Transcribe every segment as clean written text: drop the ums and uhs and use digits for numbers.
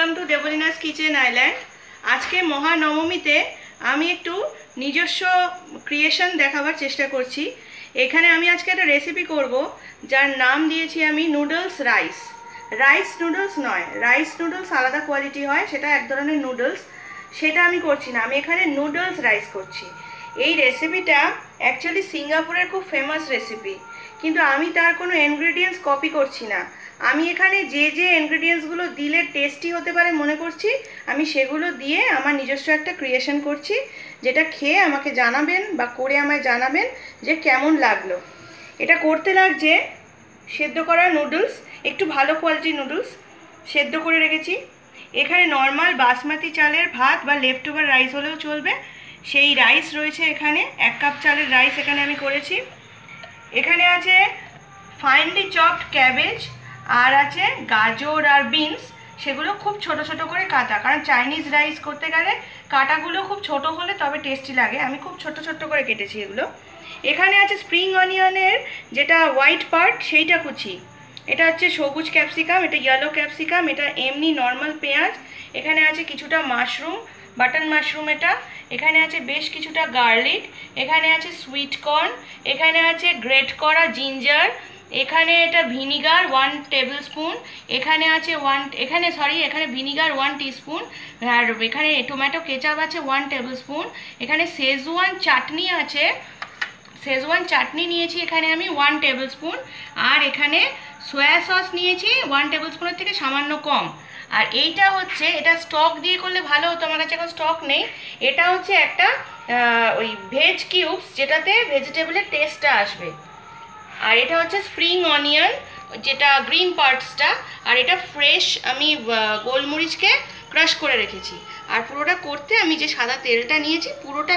Welcome to দেবলিনাস kitchen island. আজকে মহানবমীতে আমি একটু নিজস্ব ক্রিয়েশন দেখাবার চেষ্টা করছি। এখানে আমি আজকে একটা রেসিপি করব যার নাম দিয়েছি আমি নুডলস রাইস। রাইস নুডলস নয়, রাইস নুডলস আলাদা কোয়ালিটি হয়, সেটা এক ধরনের নুডলস, সেটা আমি করছি না। আমি এখানে নুডলস রাইস করছি। এই রেসিপিটা অ্যাকচুয়ালি সিঙ্গাপুরের খুব ফেমাস রেসিপি, কিন্তু আমি তার কোনো ইনগ্রেডিয়েন্টস কপি করছি না। আমি এখানে যে যে ইনগ্রেডিয়েন্টসগুলো দিলে টেস্টি হতে পারে মনে করছি, আমি সেগুলো দিয়ে আমার নিজস্ব একটা ক্রিয়েশন করছি, যেটা খেয়ে আমাকে জানাবেন বা করে আমায় জানাবেন যে কেমন লাগলো। এটা করতে লাগছে সেদ্ধ করা নুডলস, একটু ভালো কোয়ালিটির নুডলস সেদ্ধ করে রেখেছি। এখানে নর্মাল বাসমতি চালের ভাত বা লেফট ওভার রাইস হলেও চলবে, সেই রাইস রয়েছে এখানে। 1 কাপ চালের রাইস এখানে আমি করেছি। এখানে আছে ফাইনলি চপড ক্যাবেজ, আর আছে গাজর আর বিনস, সেগুলো খুব ছোট ছোট করে কাটা, কারণ চাইনিজ রাইস করতে গেলে কাটাগুলো খুব ছোট হলে তবে টেস্টি লাগে। আমি খুব ছোট ছোট করে কেটেছি এগুলো। এখানে আছে স্প্রিং অনিয়নের যেটা হোয়াইট পার্ট, সেইটা কুচি। এটা হচ্ছে সবুজ ক্যাপসিকাম, এটা ইয়েলো ক্যাপসিকাম, এটা এমনি নর্মাল পেঁয়াজ। এখানে আছে কিছুটা মাশরুম, বাটন মাশরুম এটা। এখানে আছে বেশ কিছুটা গার্লিক, এখানে আছে সুইট কর্ন, এখানে আছে গ্রেট করা জিঞ্জার, এখানে এটা ভিনিগার 1 টেবিল স্পুন, এখানে আছে এখানে ভিনিগার 1 টিস্পুন, আর এখানে টমেটো কেচাপ আছে 1 টেবিল স্পুন। এখানে শেজওয়ান চাটনি আছে, শেজওয়ান চাটনি নিয়েছি এখানে আমি 1 টেবিল স্পুন। আর এখানে সয়া সস নিয়েছি 1 টেবিল স্পুনের থেকে সামান্য কম। আর এইটা হচ্ছে, এটা স্টক দিয়ে করলে ভালো হতো, আমার কাছে এখন স্টক নেই। এটা হচ্ছে একটা ওই ভেজ কিউবস, যেটাতে ভেজিটেবলের টেস্টটা আসবে। আর এটা হচ্ছে স্প্রিং অনিয়ন, যেটা গ্রিন পার্টসটা। আর এটা ফ্রেশ আমি গোলমরিচকে ক্রাশ করে রেখেছি। আর পুরোটা করতে আমি যে সাদা তেলটা নিয়েছি, পুরোটা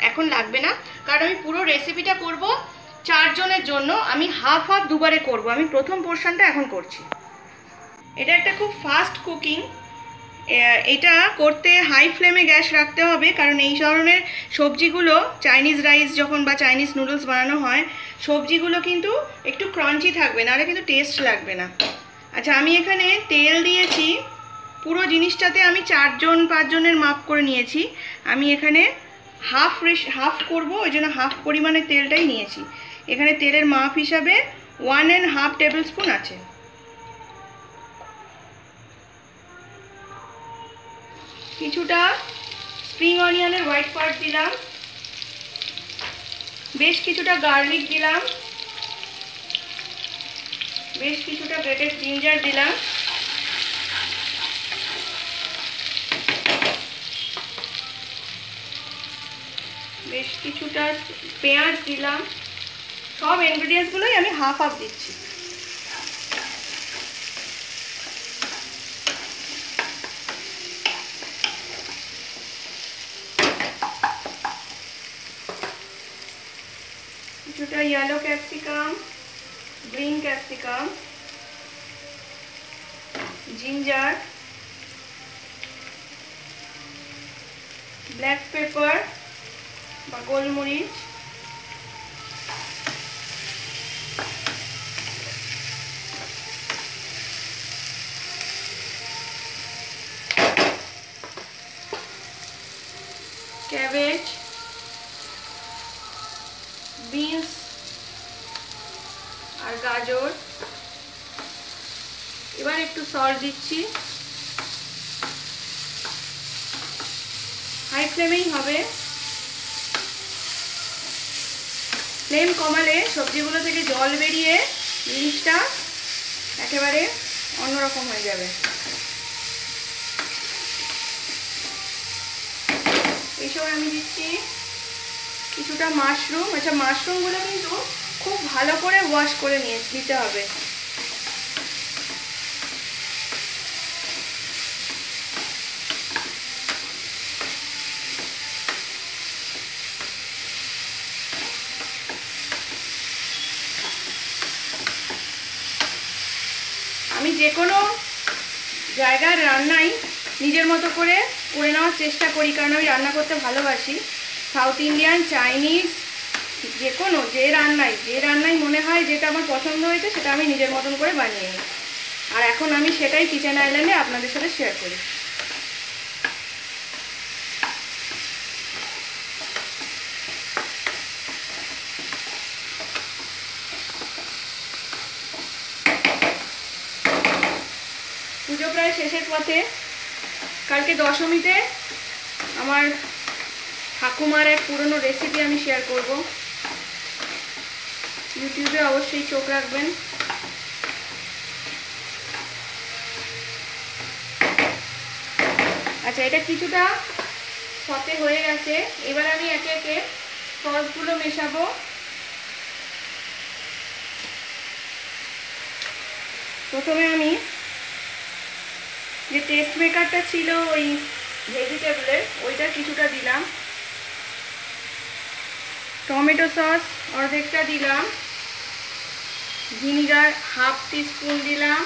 এখন লাগবে না, কারণ আমি পুরো রেসিপিটা করব 4 জনের জন্য। আমি হাফ হাফ দুবারে করব। আমি প্রথম পোর্শনটা এখন করছি। এটা একটা খুব ফাস্ট কুকিং, এটা করতে হাই ফ্লেমে গ্যাস রাখতে হবে, কারণ এই ধরনের সবজিগুলো চাইনিজ রাইস যখন বা চাইনিজ নুডলস বানানো হয়, সবজিগুলো কিন্তু একটু ক্রাঞ্চি থাকবে, নাহলে কিন্তু টেস্ট লাগবে না। আচ্ছা, আমি এখানে তেল দিয়েছি পুরো জিনিসটাতে, আমি 4-5 জনের মাপ করে নিয়েছি। আমি এখানে হাফ করব, ওই জন্য হাফ পরিমাণের তেলটাই নিয়েছি। এখানে তেলের মাপ হিসাবে 1.5 টেবিল স্পুন আছে। কিছুটা স্প্রিং অনিয়নের হোয়াইট পার্ট দিলাম, বেশ কিছুটা গার্লিক দিলাম, বেশ কিছুটা গ্রেটেড জিঞ্জার দিলাম, বেশ কিছুটা পেঁয়াজ দিলাম। সব ইনগ্রেডিয়েন্টসগুলোই আমি হাফ হাফ দিচ্ছি। কিছুটা yellow capsicum, green capsicum, ginger, black pepper বা গোলমরিচ, ক্যাবেজ, বিনস আর গাজর। এবার একটু সল্ট দিচ্ছি। হাই ফ্লেমেই হবে, ফ্লেম কমালে সবজিগুলো থেকে জল বেরিয়ে জিনিসটা একেবারে অন্যরকম হয়ে যাবে। এই সময় আমি দিচ্ছি কিছুটা মাশরুম। আচ্ছা, মাশরুমগুলো কিন্তু খুব ভালো করে ওয়াশ করে নিতে হবে। আমি যে কোনো জায়গার রান্নাই নিজের মতো করে নেওয়ার চেষ্টা করি, কারণ আমি রান্না করতে ভালোবাসি। সাউথ ইন্ডিয়ান, চাইনিজ, যে রান্নাই মনে হয় যেটা আমার পছন্দ হয়েছে সেটা আমি নিজের মতন করে বানিয়ে নিই। আর এখন আমি সেটাই কিচেন আইল্যান্ডে আপনাদের সাথে শেয়ার করি। পুজো প্রায় শেষের পথে। কালকে দশমীতে আমার ঠাকুমার এক পুরনো রেসিপি আমি শেয়ার করব, ইউটিউবে অবশ্যই চোখ রাখবেন। আচ্ছা, এটা কিছুটা সতে হয়ে গেছে। এবার আমি একে একে সসগুলো মেশাবো। প্রথমে আমি যে টেস্ট মেকারটা ছিল ওই ভেজিটেবলের, ওইটা কিছুটা দিলাম। টমেটো সস অর্ধেকটা দিলাম। ভিনিগার হাফ টিস্পুন দিলাম।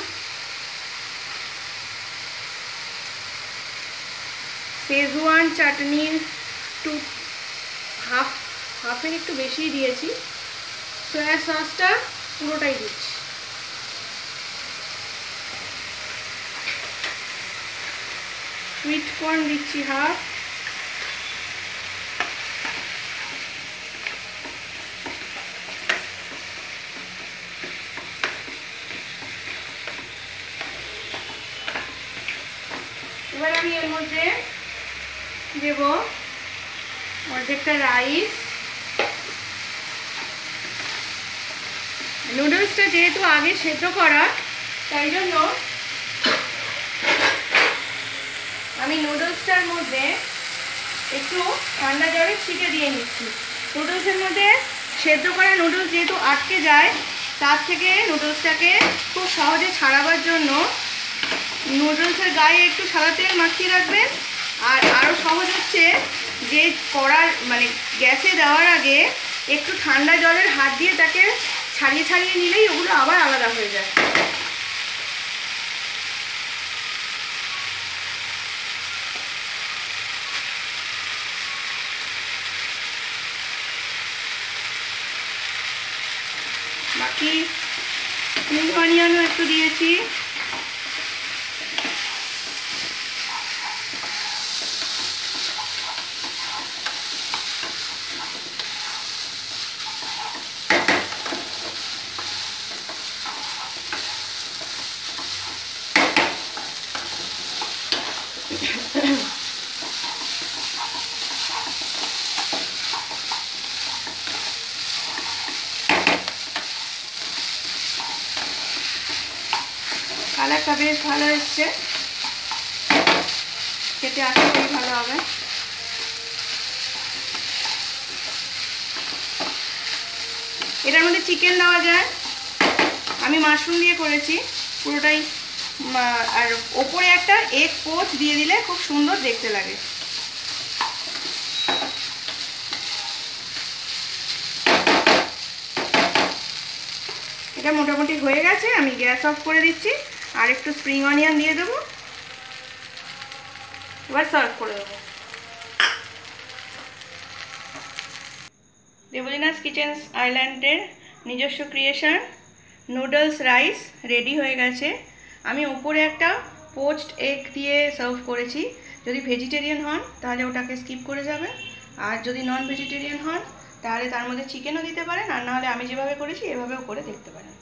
শেজওয়ান চাটনির হাফের একটু বেশি দিয়েছি। সয়া সসটা পুরোটাই দিচ্ছি। সুইট কর্ন দিচ্ছি হাফ। এবার আমি এর মধ্যে দেব অর্ধেকটা রাইস। নুডলসটা যেহেতু আগে সেদ্ধ করা, তাই জন্য আমি নুডলসটার মধ্যে একটু ঠান্ডা জলে ছিটে দিয়ে নিচ্ছি। নুডলসের মধ্যে সেদ্ধ করা নুডলস যেহেতু আটকে যায়, তার থেকে নুডলসটাকে খুব সহজে ছাড়াবার জন্য নুডলসের গায়ে একটু সাদা তেল মাখিয়ে রাখবেন। আর আরও সহজ হচ্ছে যে কড়ার মানে গ্যাসে দেওয়ার আগে একটু ঠান্ডা জলের হাত দিয়ে তাকে ছাড়িয়ে ছাড়িয়ে নিলেই ওগুলো আবার আলাদা হয়ে যায়। বাকি স্প্রিং অনিয়নও একটু দিয়েছি। কালারটা বেশ ভালো এসছে, খেতে আশা করি ভালো হবে। এটার মধ্যে চিকেন দেওয়া যায়, আমি মাশরুম দিয়ে করেছি পুরোটাই। আর ওপরে একটা এগ পোচ দিয়ে দিলে খুব সুন্দর দেখতে লাগে। এটা মোটামুটি হয়ে গেছে, আমি গ্যাস অফ করে দিচ্ছি। আর একটু স্প্রিং অনিয়ন দিয়ে দেবো, এবার সার্ভ করে দেবো। দেবলিনাস কিচেন আইল্যান্ডের নিজস্ব ক্রিয়েশন নুডলস রাইস রেডি হয়ে গেছে। আমি উপরে একটা পোচড এগ দিয়ে সার্ভ করেছি। যদি ভেজিটেরিয়ান হন তাহলে ওটাকে স্কিপ করে যাবেন, আর যদি নন ভেজিটেরিয়ান হন তাহলে তার মধ্যে চিকেনও দিতে পারেন, আর নাহলে আমি যেভাবে করেছি এভাবেও করে দেখতে পারেন।